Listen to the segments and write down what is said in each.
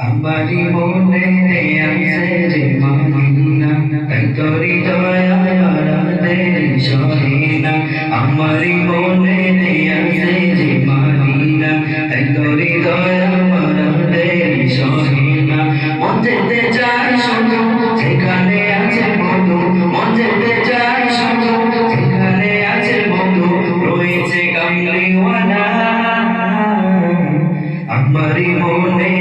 আমারি মনে আছে যে মদিনা তাই তোরি দয়া আমাদের সহিনা আমারি মনে আছে যে মদিনা তাই তোরি দয়া আমাদের সহিনা মন যেতে চাই শুধু যেখানে আছে বধু মন যেতে চাই শুধু যেখানে আছে বধু রয়েছে কামলিওয়ালা আমারি মনে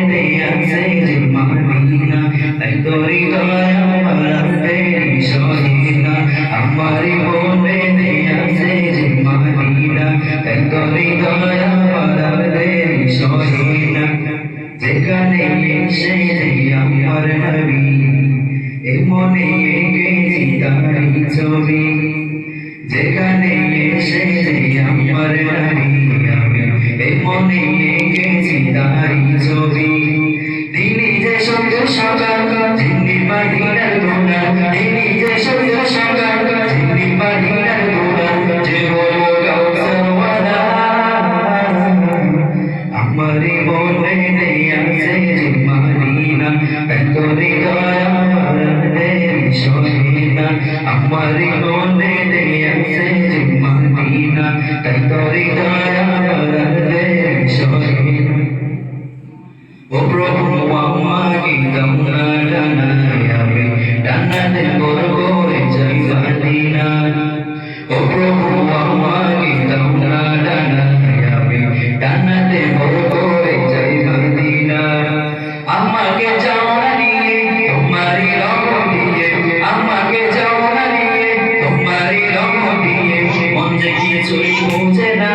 আছে যে মদিনা তাই তোরি দয়া আমাদের সহিনা আমারি মনে আছে যে মদিনা তাই তোরি দয়া আমাদের সহিনা যেখানে এসে আমার নবী এ মনে এঁকেছি তার ছবি যেখানে এসে আমার নবী এ মনে এঁকেছি তার ছবি তিনি যে সত্য সকাল যিনি মদিনার গোলা তিনি যে সত্য সকাল যিনি মদিনার গোলা যে বলো কাউসারওয়ালা আমারি মনে আছে যে মদিনা তাই তোরি দয়া আমাদের সহিনা আমারি মনে আছে যে মদিনা তাই তোরি দয়া আমাদের সহিনা ও প্রভু আমাকে তোমরা ডানায়াবে ডানাতে বড় করে যাই মদিনা ও প্রভু আমাকে তোমরা ডানায়াবে ডানাতে বড় করে যাই মদিনা আমাকে যাও না নিয়ে তোমারি রঙ দিয়ে আমাকে যাও না নিয়ে তোমারি রঙ দিয়ে মন যে কিছুই বোঝে না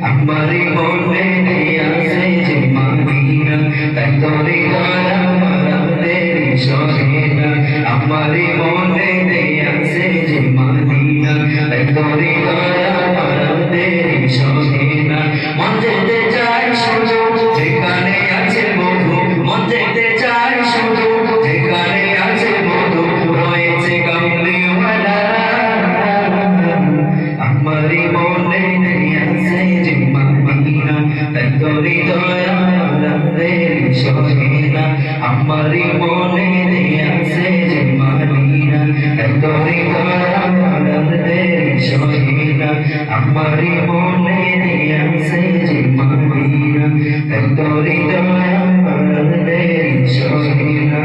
আমারি মনে আছে যে মদিনা তাই তোরি দয়া আমাদের সহিনা আমারি মনে আছে যে মদিনা তাই তোরি দয়া আমাদের সহিনা মন যেতে চাই শুধু যেখানে আছে বধু মন যেতে চাই শুধু যেখানে আছে বধু রয়েছে কামলিওয়ালা আমারি মনে আছে যে মদিনা তাই তোরি দয়া আমাদের সহিনা আমারি মনে আছে যে মদিনা তাই তোরি দয়া আমাদের সহিনা আমারি মনে আছে যে মদিনা তাই তোরি দয়া আমাদের সহিনা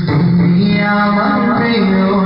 তুমি আমার প্রিয়